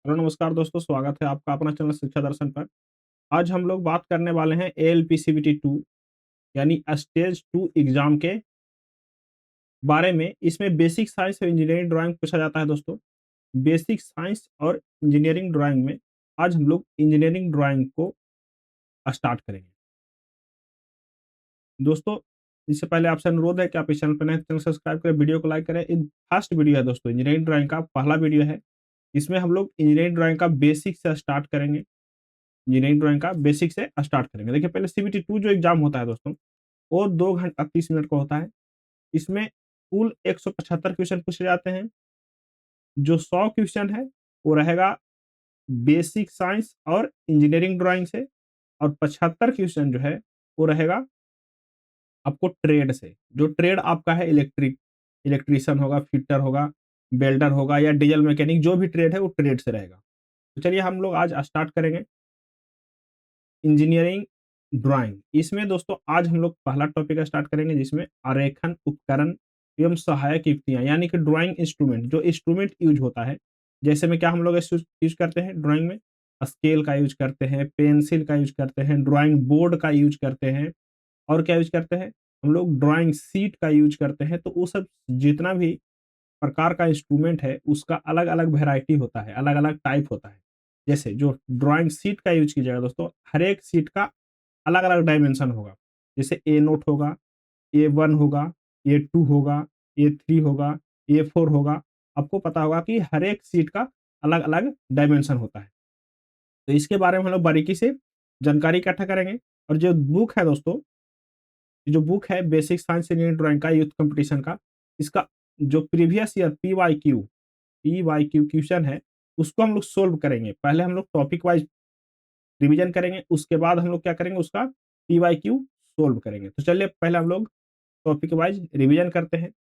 Hello नमस्कार दोस्तों, स्वागत है आपका अपना चैनल शिक्षा दर्शन पर। आज हम लोग बात करने वाले हैं एएलपीसीबीटी 2 यानी स्टेज 2 एग्जाम के बारे में। इसमें बेसिक साइंस और इंजीनियरिंग ड्राइंग पूछा जाता है दोस्तों। बेसिक साइंस और इंजीनियरिंग ड्राइंग में आज हम लोग इंजीनियरिंग ड्राइंग को स्टार्ट करेंगे। दोस्तों, इससे पहले आपसे अनुरोध है कि आप इस चैनल पर नए हैं, चैनल सब्सक्राइब करें, वीडियो को लाइक करें। फर्स्ट वीडियो है दोस्तों, इंजीनियरिंग ड्राइंग का पहला वीडियो है। इसमें हम लोग इंजीनियरिंग ड्राइंग का बेसिक से स्टार्ट करेंगे। इंजीनियरिंग ड्राइंग का बेसिक से स्टार्ट करेंगे। देखिए, पहले सीबीटी 2 जो एग्जाम होता है दोस्तों, वो 2 घंटा 30 मिनट का होता है। इसमें कुल 175 क्वेश्चन पूछे जाते हैं। जो 100 क्वेश्चन है वो रहेगा बेसिक साइंस और इंजीनियरिंग ड्राइंग से, और 75 क्वेश्चन जो है वो रहेगा आपको ट्रेड से। जो ट्रेड आपका है इलेक्ट्रीशियन होगा, फिटर होगा, वेल्डर होगा या डीजल मैकेनिक, जो भी ट्रेड है वो ट्रेड से रहेगा। तो चलिए हम लोग आज स्टार्ट करेंगे इंजीनियरिंग ड्राइंग। इसमें दोस्तों आज हम लोग पहला टॉपिक स्टार्ट करेंगे, जिसमें आरेखन उपकरण एवं सहायक युक्तियां, यानी कि ड्राइंग इंस्ट्रूमेंट, जो इंस्ट्रूमेंट यूज होता है। जैसे में क्या हम लोग यूज करते हैं ड्राइंग में, स्केल का यूज करते हैं, पेंसिल का यूज करते हैं, ड्राइंग बोर्ड का यूज करते हैं, और क्या यूज करते हैं हम लोग, ड्राइंग सीट का यूज करते हैं। तो वो सब जितना भी प्रकार का इंस्ट्रूमेंट है उसका अलग अलग वेराइटी होता है, अलग अलग टाइप होता है। जैसे जो ड्राइंग सीट का यूज कीजिएगा दोस्तों, हर एक सीट का अलग अलग डायमेंशन होगा। जैसे ए नोट होगा, ए 1 होगा, ए 2 होगा, ए 3 होगा, ए 4 होगा। आपको पता होगा कि हर एक सीट का अलग अलग डायमेंशन होता है। तो इसके बारे में हम लोग बारीकी से जानकारी इकट्ठा करेंगे। और जो बुक है दोस्तों, जो बुक है बेसिक साइंस इंजीनियरिंग ड्राइंग का यूथ कंपटीशन का, इसका जो previous year P Y Q question है उसको हम लोग सोल्व करेंगे। पहले हम लोग टॉपिक वाइज रिवीजन करेंगे, उसके बाद हम लोग क्या करेंगे, उसका पी वाई क्यू सोल्व करेंगे। तो चलिए पहले हम लोग टॉपिक वाइज रिवीजन करते हैं।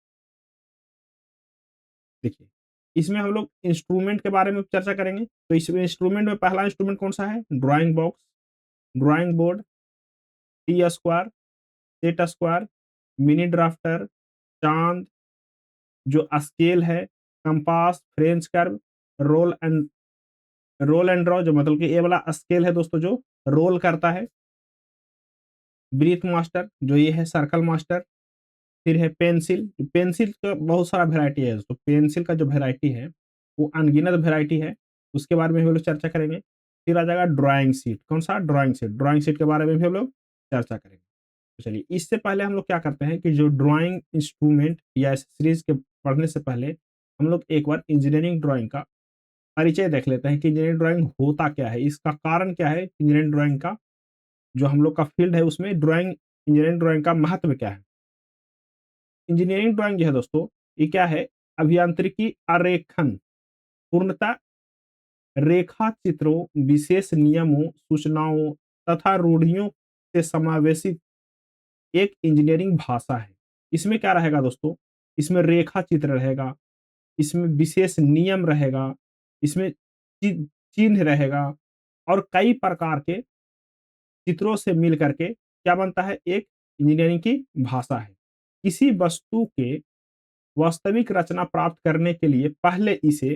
देखिए, इसमें हम लोग इंस्ट्रूमेंट के बारे में चर्चा करेंगे। तो इस इंस्ट्रूमेंट में पहला इंस्ट्रूमेंट कौन सा है, drawing box, drawing board, T square, set square, mini drafter, चांद, जो स्केल है, compass, French curve, roll and roll and draw, जो मतलब कि ये वाला स्केल है दोस्तों जो रोल करता है, ब्रीथ मास्टर, जो ये है सर्कल मास्टर। फिर है पेंसिल। पेंसिल का बहुत सारा वेराइटी है दोस्तों। पेंसिल का जो वेराइटी है वो अनगिनत वेराइटी है, उसके बारे में भी हम लोग चर्चा करेंगे। फिर आ जाएगा ड्राइंग शीट। कौन सा, ड्राइंग शीट। ड्राइंग शीट के बारे में भी हम लोग चर्चा करेंगे। तो चलिए, इससे पहले हम लोग क्या करते हैं कि जो ड्राइंग इंस्ट्रूमेंट या सीरीज के पढ़ने से पहले हम लोग एक बार इंजीनियरिंग ड्राइंग का परिचय देख लेते हैं कि इंजीनियरिंग ड्राइंग होता क्या है, इसका कारण क्या है, इंजीनियरिंग ड्राइंग का जो हम लोग का फील्ड है उसमें ड्राइंग इंजीनियरिंग ड्राइंग का महत्व क्या है। इंजीनियरिंग ड्राइंग जो है दोस्तों, ये क्या है, अभियांत्रिकी आरेखन, पूर्णतः रेखा चित्रों, विशेष नियमों, सूचनाओं तथा रूढ़ियों से समावेशित एक इंजीनियरिंग भाषा है। इसमें क्या रहेगा दोस्तों, इसमें रेखा चित्र रहेगा, इसमें विशेष नियम रहेगा, इसमें चिन्ह रहेगा, और कई प्रकार के चित्रों से मिल करके क्या बनता है, एक इंजीनियरिंग की भाषा है। किसी वस्तु के वास्तविक रचना प्राप्त करने के लिए पहले इसे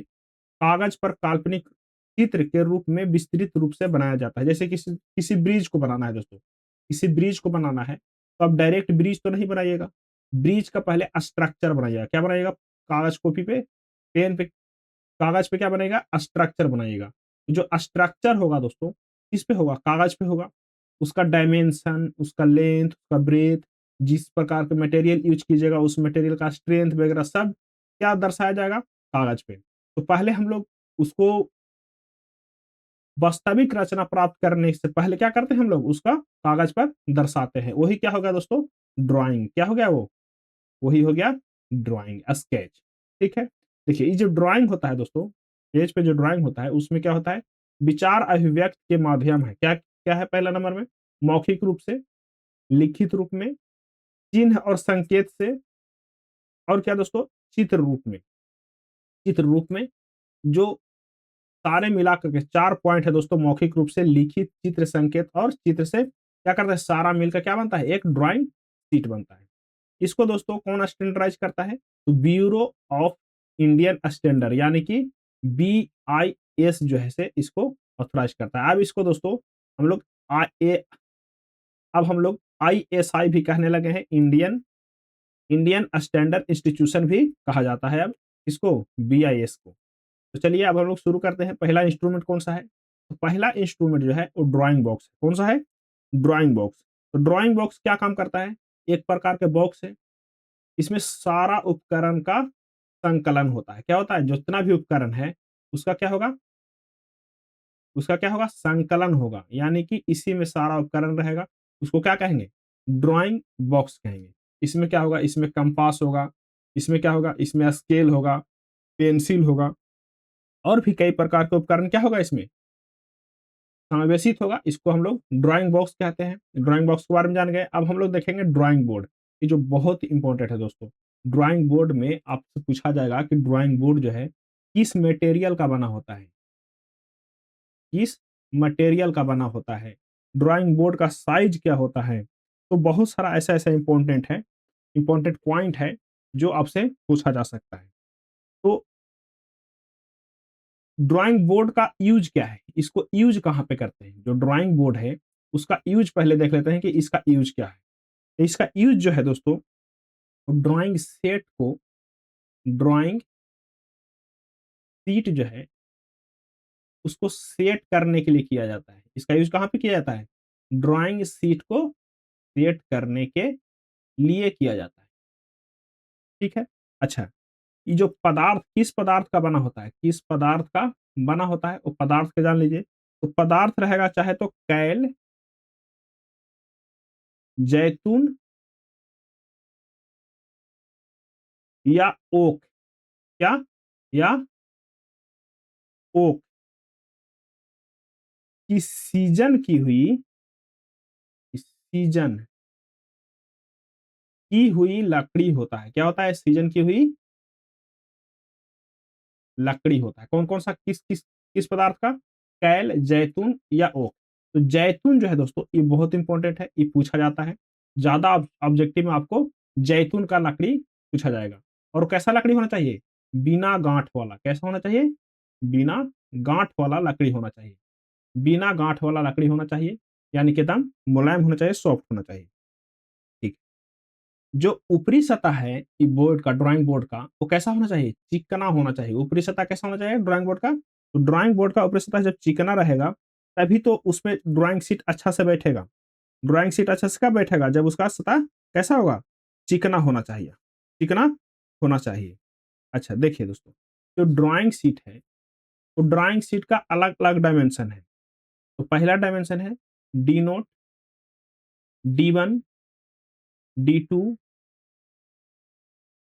कागज पर काल्पनिक चित्र के रूप में विस्तृत रूप से बनाया जाता है। जैसे किसी किसी ब्रिज को बनाना है दोस्तों, किसी ब्रिज को बनाना है तो आप डायरेक्ट ब्रिज तो नहीं बनाइएगा। ब्रिज का पहले स्ट्रक्चर बनाइएगा। क्या बनाइएगा, कागज कॉपी पे, पेन पे, कागज पे क्या बनेगा, स्ट्रक्चर बनाइएगा। जो स्ट्रक्चर होगा दोस्तों, किस पे होगा, कागज पे होगा। उसका डायमेंशन, उसका लेंथ, उसका ब्रेथ, जिस प्रकार का मटेरियल यूज कीजिएगा उस मटेरियल का स्ट्रेंथ वगैरह सब क्या दर्शाया जाएगा, कागज पे। तो पहले हम लोग उसको वास्तविक रचना प्राप्त करने से पहले क्या करते हैं, हम लोग उसका कागज पर दर्शाते हैं। वही क्या हो गया दोस्तों, ड्राइंग। क्या हो गया वो, वही हो गया ड्राइंग, स्केच। ठीक है। देखिए, ये जो ड्राइंग होता है दोस्तों, पेज पे जो ड्राइंग होता है उसमें क्या होता है, विचार अभिव्यक्त के माध्यम है। क्या क्या है, पहला नंबर में मौखिक रूप से, लिखित रूप में, चिन्ह और संकेत से, और क्या दोस्तों, चित्र रूप में। चित्र रूप में जो सारे मिला करके 4 पॉइंट है दोस्तों, मौखिक रूप से, लिखित, चित्र, संकेत और चित्र से क्या करता है, सारा मिलकर क्या बनता है, एक ड्राइंग शीट बनता है। इसको दोस्तों कौन स्टैंडर्डाइज करता है, तो ब्यूरो ऑफ इंडियन स्टैंडर्ड, यानी कि एस जो है से इसको ऑथराइज करता है। अब इसको दोस्तों हम लोग अब हम लोग ISI भी कहने लगे हैं, इंडियन इंडियन स्टैंडर्ड इंस्टीट्यूशन भी कहा जाता है अब इसको, BIS को। तो चलिए अब हम लोग शुरू करते हैं। पहला इंस्ट्रूमेंट कौन सा है? तो पहला इंस्ट्रूमेंट जो है वो ड्राइंग बॉक्स। कौन सा है? Drawing box. तो ड्राइंग बॉक्स क्या काम करता है? एक प्रकार के बॉक्स है, इसमें सारा उपकरण का संकलन होता है। क्या होता है? जितना भी उपकरण है उसका क्या होगा? उसका क्या होगा? संकलन होगा, यानी कि इसी में सारा उपकरण रहेगा। उसको क्या कहेंगे? ड्राइंग बॉक्स कहेंगे। इसमें क्या होगा? इसमें कंपास होगा, इसमें क्या होगा? इसमें स्केल होगा, पेंसिल होगा, और भी कई प्रकार के उपकरण क्या होगा इसमें समावेशित होगा। इसको हम लोग ड्राइंग बॉक्स कहते हैं। ड्राइंग बॉक्स के बारे में जान गए। अब हम लोग देखेंगे ड्राइंग बोर्ड, ये जो बहुत इंपॉर्टेंट है दोस्तों। ड्राइंग बोर्ड में आपसे पूछा जाएगा कि ड्राइंग बोर्ड जो है किस मटेरियल का बना होता है, किस मटेरियल का बना होता है, ड्राइंग बोर्ड का साइज क्या होता है। तो बहुत सारा ऐसा ऐसा इंपॉर्टेंट है, इंपॉर्टेंट पॉइंट है जो आपसे पूछा जा सकता है। तो ड्राइंग बोर्ड का यूज क्या है, इसको यूज कहाँ पे करते हैं? जो ड्राइंग बोर्ड है उसका यूज पहले देख लेते हैं कि इसका यूज क्या है। तो इसका यूज जो है दोस्तों, ड्राइंग सेट को, ड्राइंग सीट जो है उसको सेट करने के लिए किया जाता है। इसका यूज कहाँ पे किया जाता है? ड्राइंग सीट को सेट करने के लिए किया जाता है। ठीक है। अच्छा, ये जो पदार्थ किस पदार्थ का बना होता है, किस पदार्थ का बना होता है वो पदार्थ के जान लीजिए। तो पदार्थ रहेगा चाहे तो कैल, जैतून या ओक। क्या? या ओक की सीजन की हुई, सीजन की हुई लकड़ी होता है। क्या होता है? सीजन की हुई लकड़ी होता है। कौन कौन सा, किस किस किस पदार्थ का? कैल, जैतून या ओक। तो जैतून जो है दोस्तों ये बहुत इंपॉर्टेंट है, ये पूछा जाता है ज्यादा। ऑब्जेक्टिव में आपको जैतून का लकड़ी पूछा जाएगा। और कैसा लकड़ी होना चाहिए? बिना गांठ वाला। कैसा होना चाहिए? बिना गांठ वाला लकड़ी होना चाहिए। बिना गांठ वाला लकड़ी होना चाहिए, यानी कि एकदम मुलायम होना चाहिए, सॉफ्ट होना चाहिए। ठीक। जो ऊपरी सतह है बोर्ड का, ड्राइंग बोर्ड का, वो कैसा होना चाहिए? चिकना होना चाहिए। ऊपरी सतह कैसा होना चाहिए ड्राइंग बोर्ड का? तो ड्राइंग बोर्ड का ऊपरी सतह जब चिकना रहेगा तभी तो उसमें ड्राइंग शीट अच्छा से बैठेगा। ड्राइंग शीट अच्छा से कब बैठेगा? जब उसका सतह कैसा होगा? चिकना होना चाहिए, चिकना होना चाहिए। अच्छा देखिए दोस्तों, जो ड्राइंग शीट है तो ड्राइंग शीट का अलग अलग डायमेंशन है। तो पहला डायमेंशन है D0, D1, D2,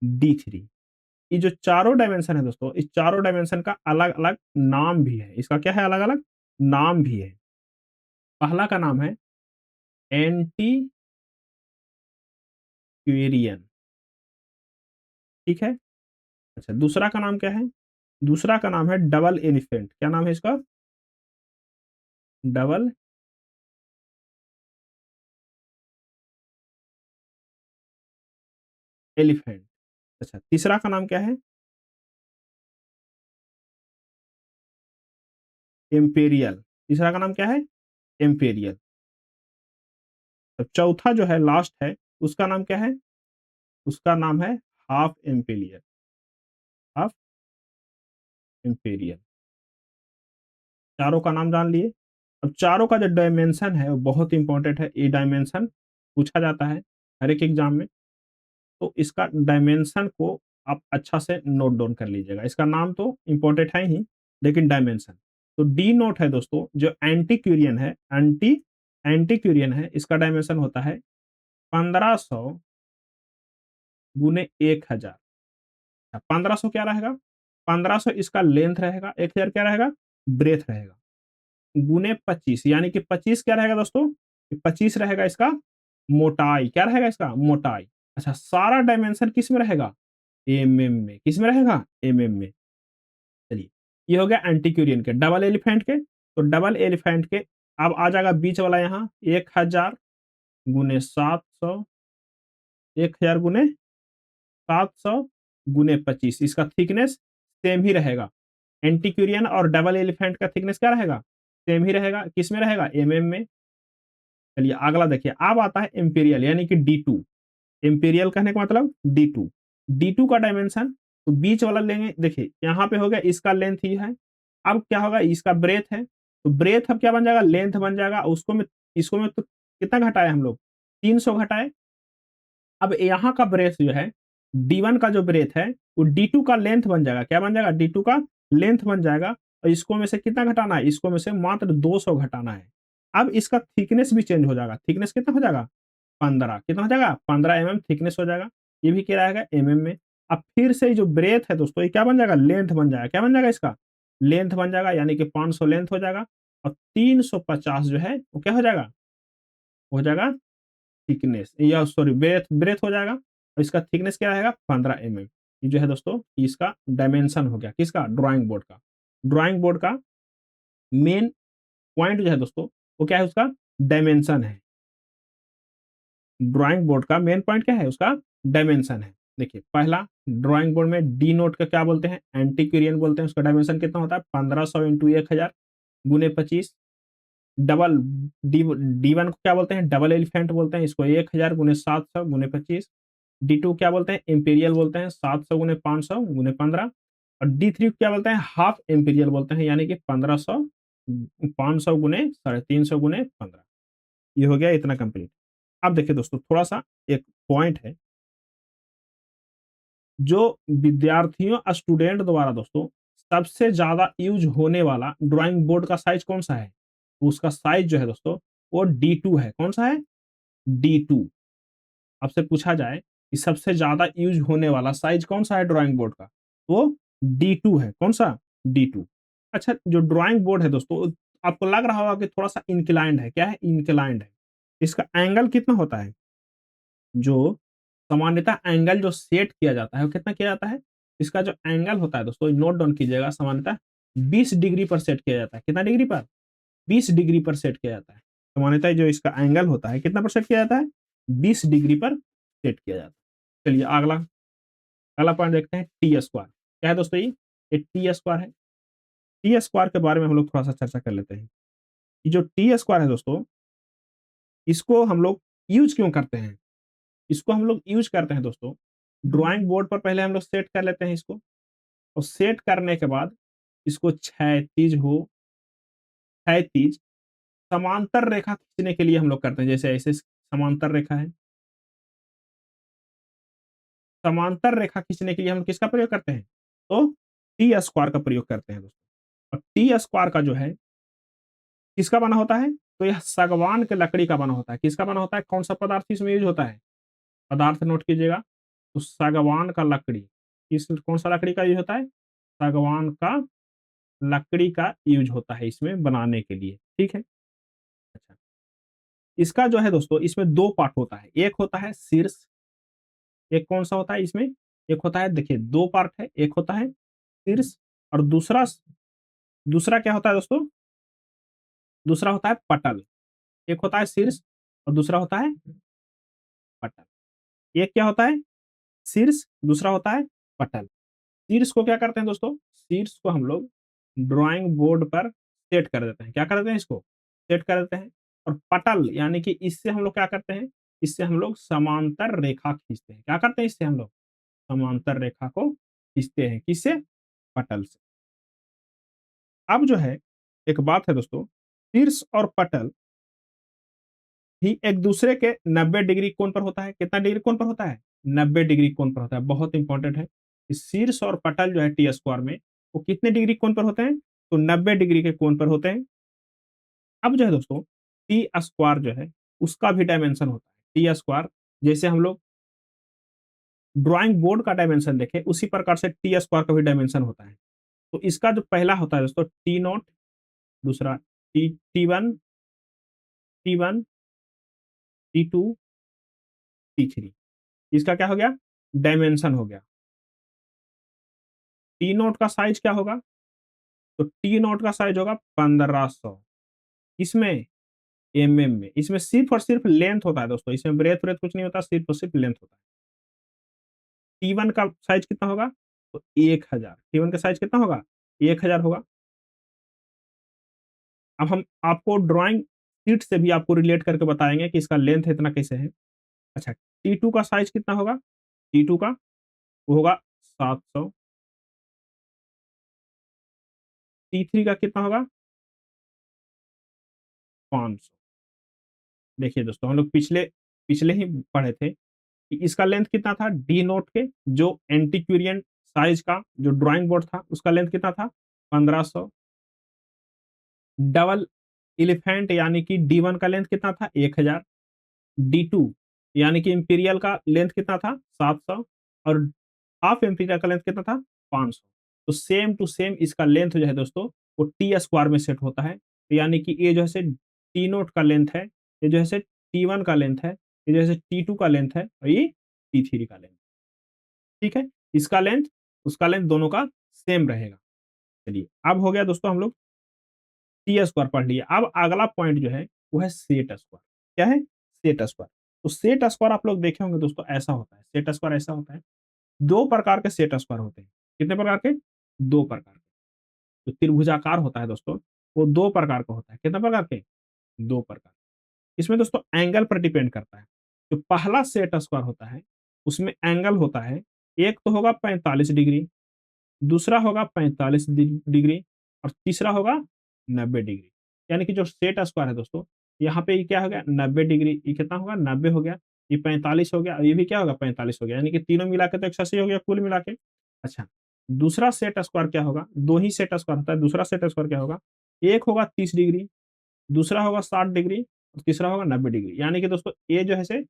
D3। ये जो चारों डायमेंशन है दोस्तों, इस चारों डायमेंशन का अलग अलग नाम भी है। इसका क्या है? अलग अलग नाम भी है। पहला का नाम है एंटी क्वेरियन। ठीक है। अच्छा, दूसरा का नाम क्या है? दूसरा का नाम है डबल एलिफेंट। क्या नाम है इसका? Double elephant. अच्छा, तीसरा का नाम क्या है? एम्पेरियल। तीसरा का नाम क्या है? एम्पेरियल। तो चौथा जो है, लास्ट है, उसका नाम क्या है? उसका नाम है हाफ एम्पेरियल। Half empirical. चारों का नाम जान लिए। अब चारों का जो डायमेंशन है वो बहुत इंपॉर्टेंट है। ये डायमेंशन पूछा जाता है हर एक एग्जाम में। तो इसका डायमेंशन को आप अच्छा से नोट डाउन कर लीजिएगा। इसका नाम तो इंपॉर्टेंट है ही, लेकिन डायमेंशन। तो D0 है दोस्तों, जो एंटी क्यूरियन है, एंटी क्यूरियन है, इसका डायमेंशन होता है 1500 गुने 1000। 1500 क्या रहेगा? 1500 इसका लेंथ रहेगा, 1000 क्या रहेगा? ब्रेथ रहेगा, गुने 25, यानी कि 25 क्या रहेगा दोस्तों? 25 रहेगा इसका मोटाई। क्या रहेगा इसका? मोटाई। अच्छा, सारा डायमेंशन किस में रहेगा? एमएम में। किस में रहेगा? एमएम में। चलिए, ये हो गया एंटीक्यूरियन के। डबल एलिफेंट के, तो डबल एलिफेंट के अब आ जाएगा बीच वाला यहाँ 1000 गुने 700, 1000 गुने 700 गुने 25। इसका थिकनेस सेम ही रहेगा, एंटीक्यूरियन और डबल एलिफेंट का थिकनेस क्या रहेगा, सेम ही रहेगा, किस में रहेगा, एमएम में। चलिए अगला देखिए, अब आता है इंपीरियल यानी कि D2। इंपीरियल कहने का मतलब D2। D2 का डायमेंशन, तो बीच वाला लेंगे, देखिए यहाँ पे हो गया, इसका लेंथ ही है। अब क्या होगा, इसका ब्रेथ है, तो ब्रेथ अब क्या बन जाएगा, लेंथ बन जाएगा। उसको में इसको में तो कितना घटाए हम लोग, 300 घटाए। अब यहाँ का ब्रेथ जो है, D1 का जो ब्रेथ है वो D2 का लेंथ बन जाएगा, क्या बन जाएगा, D2 का लेंथ बन जाएगा। और इसको में से कितना घटाना है, इसको में से मात्र 200 घटाना है। अब इसका थिकनेस भी चेंज हो जाएगा, थिकनेस कितना हो जाएगा, 15, कितना हो जाएगा, 15 mm थिकनेस हो जाएगा। ये भी क्या रहेगा, एमएम में। अब फिर से जो ब्रेथ है दोस्तों, ये क्या बन जाएगा, लेंथ बन जाएगा, क्या बन जाएगा, इसका लेंथ बन जाएगा, यानी कि 500 लेंथ हो जाएगा। और 350 जो है वो क्या हो जाएगा थिकनेस, या सॉरी ब्रेथ ब्रेथ हो जाएगा। और इसका थिकनेस क्या रहेगा, 15 mm। ये जो है दोस्तों, इसका डायमेंशन हो गया, किसका, ड्राइंग बोर्ड का। ड्राइंग बोर्ड का मेन पॉइंट जो है दोस्तों, वो क्या है, उसका डायमेंशन है। ड्राइंग बोर्ड का मेन पॉइंट क्या है, उसका डायमेंशन है। देखिए पहला, ड्राइंग बोर्ड में डी नोट का क्या बोलते हैं, एंटीक्यूरियन बोलते हैं। उसका डायमेंशन कितना होता है, 1500 इंटू 1000 गुने 25। डबल डी D1 को क्या बोलते हैं, डबल एलिफेंट बोलते हैं, इसको 1000 गुने 700 गुने 25। D2 क्या बोलते हैं, इंपीरियल बोलते हैं, 700 गुने 500 गुने 15। और D3 को क्या बोलते हैं, हाफ इंपीरियल बोलते हैं, यानी कि 1500 500 गुने 350 गुने 15। ये हो गया इतना कंप्लीट। अब देखिए दोस्तों, थोड़ा सा एक पॉइंट है, जो विद्यार्थियों स्टूडेंट द्वारा दोस्तों सबसे ज्यादा यूज होने वाला ड्राइंग बोर्ड का साइज कौन सा है, तो उसका साइज जो है दोस्तों, वो D2 है। कौन सा है, D2। आपसे पूछा जाए कि सबसे ज्यादा यूज होने वाला साइज कौन सा है ड्राइंग बोर्ड का, वो D2 है। कौन सा, D2। अच्छा, जो ड्राइंग बोर्ड है दोस्तों, आपको लग रहा होगा कि थोड़ा सा इंक्लाइंड है, क्या है, इंक्लाइंड है। इसका एंगल कितना होता है, जो सामान्यतः एंगल जो सेट किया जाता है वो कितना किया जाता है, इसका जो एंगल होता है दोस्तों, नोट डाउन कीजिएगा, सामान्यतः 20 डिग्री पर सेट किया जाता है। कितना डिग्री पर, 20 डिग्री पर सेट किया जाता है। सामान्यतः जो इसका एंगल होता है कितना पर सेट किया जाता है, 20 डिग्री पर सेट किया जाता है। चलिए अगला अगला पॉइंट देखते हैं, टी स्क्वायर क्या है दोस्तों, ये टी स्क्वायर है। टी स्क्वायर के बारे में हम लोग थोड़ा सा चर्चा कर लेते हैं। ये जो टी स्क्वायर है दोस्तों, इसको हम लोग यूज क्यों करते हैं, इसको हम लोग यूज करते हैं दोस्तों, ड्राइंग बोर्ड पर पहले हम लोग सेट कर लेते हैं इसको। और सेट करने के बाद इसको क्षैतिज समांतर रेखा खींचने के लिए हम लोग करते हैं। जैसे ऐसे समांतर रेखा है, समांतर रेखा खींचने के लिए हम किसका प्रयोग करते हैं, तो टी स्क्वायर का प्रयोग करते हैं दोस्तों। और टी स्क्वायर का जो है किसका बना होता है, तो यह सागवान के लकड़ी का बना होता है। किसका बना होता है, कौन सा पदार्थ इसमें यूज होता है, पदार्थ नोट कीजिएगा, तो सागवान का लकड़ी, इस कौन सा लकड़ी का यूज होता है, सागवान का लकड़ी का यूज होता है इसमें बनाने के लिए, ठीक है। अच्छा, इसका जो है दोस्तों, इसमें दो पार्ट होता है, एक होता है शीर्ष, एक कौन सा होता है इसमें, एक होता है, देखिए दो पार्ट है, एक होता है शीर्ष, और दूसरा दूसरा क्या होता है दोस्तों, दूसरा होता है पटल। एक होता है शीर्ष और दूसरा होता है पटल। एक क्या होता है, शीर्ष, दूसरा होता है पटल। शीर्ष को क्या करते हैं दोस्तों, शीर्ष को हम लोग ड्राइंग बोर्ड पर सेट कर देते हैं। क्या कर देते हैं, इसको सेट कर देते हैं। और पटल यानी कि इससे हम लोग क्या करते हैं, इससे हम लोग समांतर रेखा खींचते हैं। क्या करते हैं, इससे हम लोग समांतर रेखा को खींचते हैं, किससे, पटल से। अब जो है, एक बात है दोस्तों, शीर्ष और पटल ही एक दूसरे के 90 डिग्री कोण पर होता है। कितना डिग्री कोण पर होता है, 90 डिग्री कोण पर होता है। बहुत इंपॉर्टेंट है, शीर्ष और पटल जो है टी स्क्वायर में, वो कितने डिग्री कोण पर होते हैं, तो 90 डिग्री के कोण पर होते हैं। अब जो है दोस्तों, टी स्क्वायर जो है उसका भी डायमेंशन होता है। टी स्क्वायर, जैसे हम लोग ड्राइंग बोर्ड का डायमेंशन देखें, उसी प्रकार से टी स्क्वायर का भी डायमेंशन होता है। तो इसका जो पहला होता है दोस्तों, टी नॉट, दूसरा टी वन, टी टू, टी3। इसका क्या हो गया, डायमेंशन हो गया। टी नोट का साइज क्या होगा, तो टी नोट का साइज होगा 1500, इसमें एमएम में। इसमें सिर्फ और सिर्फ लेंथ होता है दोस्तों, इसमें ब्रेथ ब्रेथ कुछ नहीं होता, सिर्फ और सिर्फ लेंथ होता है। टी वन का साइज कितना होगा, तो 1000। टी वन का साइज कितना होगा, 1000 होगा। अब हम आपको ड्राइंग शीट से भी आपको रिलेट करके बताएँगे कि इसका लेंथ इतना कैसे है। अच्छा, T2 का साइज़ कितना होगा? T2 का वो होगा 700। T3 का कितना होगा? 500। देखिए दोस्तों, हम लोग पिछले पिछले ही पढ़े थे कि इसका लेंथ कितना था डी नोट के, जो एंटीक्यूरियन साइज़ का जो ड्राइंग बोर्ड था, उसका लेंथ कितना था? 1500। डबल एलिफेंट यानी कि D1 का लेंथ कितना था? 1000। D2 यानी कि इंपीरियल का लेंथ कितना था? 700 और हाफ इंपीरियल का लेंथ कितना था? 500। तो सेम टू सेम इसका लेंथ जो है दोस्तों, वो टी स्क्वायर में सेट होता है। तो यानी कि ये जो है टी नोट का लेंथ है, ये जो है T1 का लेंथ है, ये जो है T2 का लेंथ है और ये T3 का लेंथ। ठीक है? इसका लेंथ, उसका लेंथ दोनों का सेम रहेगा। चलिए, अब हो गया दोस्तों हम लोग टी स्क्वायर पढ़ लिए। अब अगला पॉइंट जो है वो है सेट स्क्वायर। क्या है? Set square. तो सेट स्क्वायर आप लोग देखे होंगे दोस्तों, ऐसा होता है। सेट स्क्वायर ऐसा होता है। 2 प्रकार के सेट स्क्वायर होते हैं। कितने प्रकार के? 2 प्रकार के। जो त्रिभुजाकार होता है दोस्तों, वो 2 प्रकार का होता है। कितने प्रकार के? 2 प्रकार। इसमें दोस्तों एंगल पर डिपेंड करता है। जो पहला सेट स्क्वायर होता है, उसमें एंगल होता है, एक तो होगा 45 डिग्री, दूसरा होगा 45 डिग्री और तीसरा होगा 90 डिग्री। यानी कि जो सेट स्क्वायर है दोस्तों, यहाँ पे ये क्या हो गया? 90 डिग्री। ये कितना होगा? 90 हो गया। ये 45 हो गया और ये भी क्या होगा? 45 हो गया। यानी कि तीनों मिला के तो 180 हो गया कुल मिला के। अच्छा, दूसरा सेट स्क्वायर क्या होगा? 2 ही सेट स्क्वायर होता है। दूसरा सेट स्क्वायर क्या होगा? एक होगा 30 डिग्री, दूसरा होगा 60 डिग्री और तीसरा होगा 90 डिग्री। यानी कि दोस्तों ये जो है से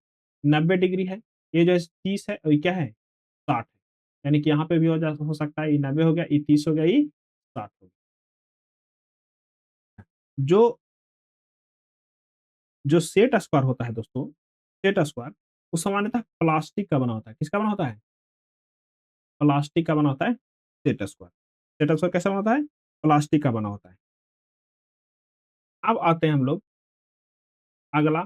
90 डिग्री है, ये जो है 30 है और ये क्या है? 60 है। यानी कि यहाँ पे भी हो सकता है, ये 90 हो गया, ये 30 हो गया, ये 60 हो गया। जो जो सेट स्क्वायर होता है दोस्तों, सेट स्क्वायर वो सामान्यतः प्लास्टिक का बना होता है। किसका बना होता है? प्लास्टिक का बना होता है सेट स्क्वायर। सेट स्क्वायर कैसा बना होता है? प्लास्टिक का बना होता है। अब आते हैं हम लोग अगला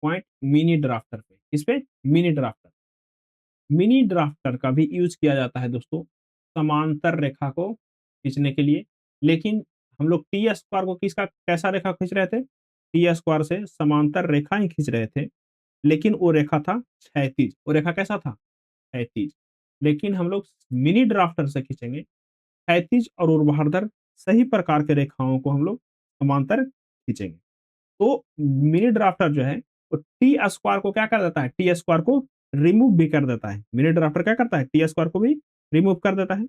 पॉइंट मिनी ड्राफ्टर पे। किस पे? Mini drafter. मिनी ड्राफ्टर का भी यूज किया जाता है दोस्तों समांतर रेखा को खींचने के लिए। लेकिन हम लोग टी स्क्वायर को किसका कैसा रेखा खींच रहे थे? टी स्क्वायर से समांतर रेखा ही खींच रहे थे। लेकिन वो रेखा था क्षैतिज। वो रेखा कैसा था? क्षैतिज। लेकिन हम लोग मिनी ड्राफ्टर से खींचेंगे क्षैतिज और ऊर्ध्वाधर सही प्रकार के रेखाओं को हम लोग समांतर खींचेंगे। तो मिनी ड्राफ्टर जो है वो टी स्क्वायर को क्या कर देता है? टी स्क्वायर को रिमूव भी कर देता है। मिनी ड्राफ्टर क्या करता है? टी स्क्वायर को भी रिमूव कर देता है।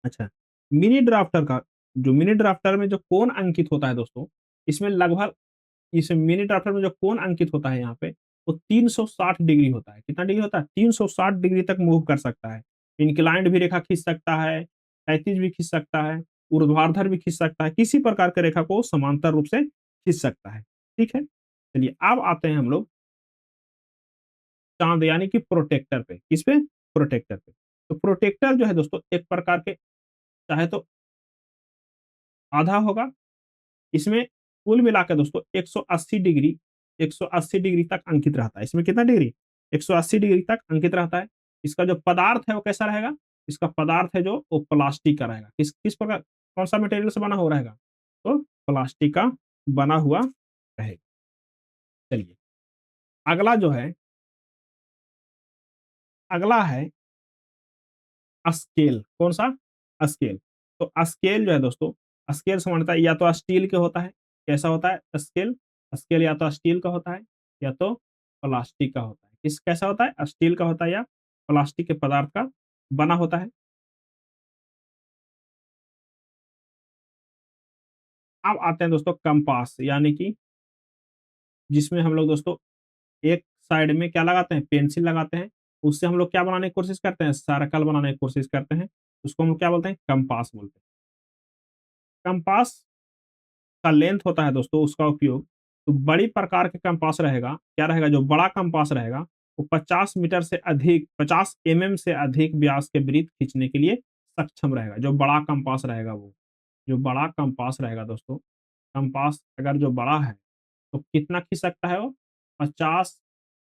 अच्छा, मिनी ड्राफ्टर का जो मिनी ड्राफ्टर में जो कोण अंकित होता है दोस्तों, इसमें लगभग इस मिनी ड्राफ्टर में जो कोण अंकित होता है यहाँ पे, वो 360 डिग्री होता है। कितना डिग्री होता है? 360 डिग्री तक मूव कर सकता है। इंक्लाइंड भी रेखा खींच सकता है, क्षैतिज भी खींच सकता है, ऊर्ध्वाधर भी खींच सकता है, किसी प्रकार की रेखा को समांतर रूप से खींच सकता है। ठीक है? चलिए अब आते हैं हम लोग चाँद यानी कि प्रोटेक्टर पे। किस पे? प्रोटेक्टर पे। तो प्रोटेक्टर जो है दोस्तों एक प्रकार के चाहे तो आधा होगा। इसमें कुल मिला के दोस्तों 180 डिग्री 180 डिग्री तक अंकित रहता है। इसमें कितना डिग्री? 180 डिग्री तक अंकित रहता है। इसका जो पदार्थ है वो कैसा रहेगा? इसका पदार्थ है जो वो प्लास्टिक का रहेगा। किस किस प्रकार कौन-सा मटेरियल से बना हुआ रहेगा? तो प्लास्टिक का बना हुआ रहेगा। चलिए, अगला जो है, अगला है स्केल। कौन-सा? स्केल। तो स्केल जो है दोस्तों, स्केल सामान्यतः या तो स्टील के होता है। कैसा होता है स्केल? स्केल या तो स्टील का होता है या तो प्लास्टिक का होता है। किस कैसा होता है? स्टील का होता है या प्लास्टिक के पदार्थ का बना होता है। अब आते हैं दोस्तों कंपास यानी कि जिसमें हम लोग दोस्तों एक साइड में क्या लगाते हैं? पेंसिल लगाते हैं। उससे हम लोग क्या बनाने की कोशिश करते हैं? सर्कल बनाने की कोशिश करते हैं। उसको हम लोग क्या बोलते हैं? कंपास बोलते हैं। कंपास का लेंथ होता है दोस्तों उसका उपयोग, तो बड़ी प्रकार के कंपास रहेगा, क्या रहेगा? जो बड़ा कंपास रहेगा, वो 50 मीटर से अधिक 50 एमएम से अधिक व्यास के वृत्त खींचने के लिए सक्षम रहेगा। जो बड़ा कंपास रहेगा वो, जो बड़ा कंपास रहेगा दोस्तों, कंपास अगर जो बड़ा है, तो कितना खींच सकता है वो? 50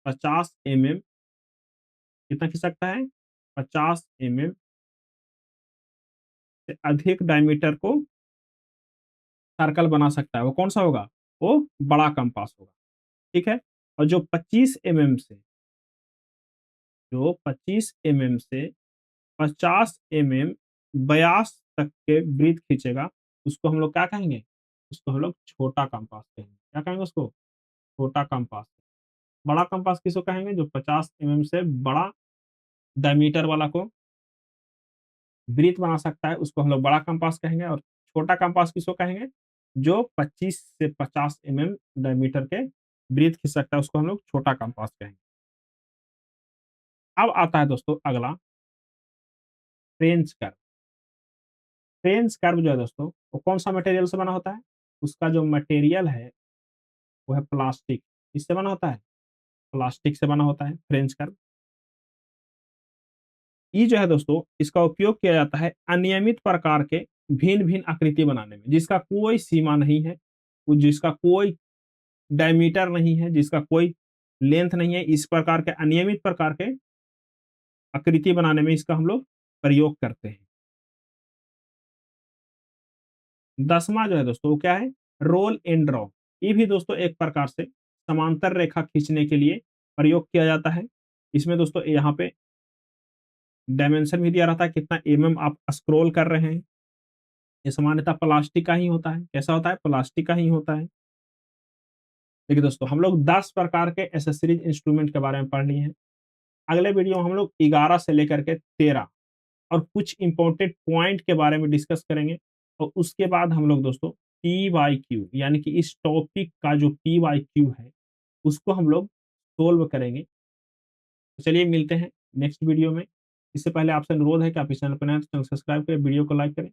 50 एमएम कितना खींच सकता है? 50 एमएम से अधिक डायमीटर को सर्कल बना सकता है, वो कौन सा होगा? वो बड़ा कंपास होगा, ठीक है। और जो 25 एमएम से, जो 25 एमएम से 50 एमएम व्यास तक के वृत्त खींचेगा, उसको हम लोग क्या कहेंगे? उसको हम लोग छोटा कंपास कहेंगे। क्या कहेंगे उसको? छोटा कंपास। बड़ा कंपास किसको कहेंगे? जो 50 एमएम से बड़ा डायमीटर वाला को वृत्त बना सकता है, उसको हम लोग बड़ा कंपास कहेंगे। और छोटा कंपास किसको कहेंगे? जो 25 से 50 एमएम डायमीटर के वृत्त खींच सकता है, उसको हम लोग छोटा कंपास कहेंगे। अब आता है दोस्तों अगला, फ्रेंच कर्व। फ्रेंच कर्व जो है दोस्तों, वो कौन सा मटेरियल से बना होता है? उसका जो मटेरियल है वो है प्लास्टिक। किससे बना होता है? प्लास्टिक से बना होता है फ्रेंच कर्व। ये जो है दोस्तों, इसका उपयोग किया जाता है अनियमित प्रकार के भिन्न भिन्न आकृति बनाने में, जिसका कोई सीमा नहीं है, जिसका कोई डायमीटर नहीं है, जिसका कोई लेंथ नहीं है। इस प्रकार के अनियमित प्रकार के आकृति बनाने में इसका हम लोग प्रयोग करते हैं। 10वां जो है दोस्तों, वो क्या है? Roll and draw. ये भी दोस्तों एक प्रकार से समांतर रेखा खींचने के लिए प्रयोग किया जाता है। इसमें दोस्तों यहाँ पे डायमेंशन भी दिया रहता है, कितना एमएम आप स्क्रॉल कर रहे हैं। ये सामान्यतः प्लास्टिक का ही होता है। कैसा होता है? प्लास्टिक का ही होता है। देखिए दोस्तों, हम लोग 10 प्रकार के एसेसरीज इंस्ट्रूमेंट के बारे में पढ़ लिए हैं। अगले वीडियो में हम लोग 11 से लेकर के 13 और कुछ इंपॉर्टेंट पॉइंट के बारे में डिस्कस करेंगे। और उसके बाद हम लोग दोस्तों पी वाई क्यू, यानी कि इस टॉपिक का जो पी वाई क्यू है, उसको हम लोग सोल्व करेंगे। तो चलिए मिलते हैं नेक्स्ट वीडियो में। इससे पहले आपसे अनुरोध है कि आप इस चैनल पर नए हैं तो चैनल सब्सक्राइब करें, वीडियो को लाइक करें।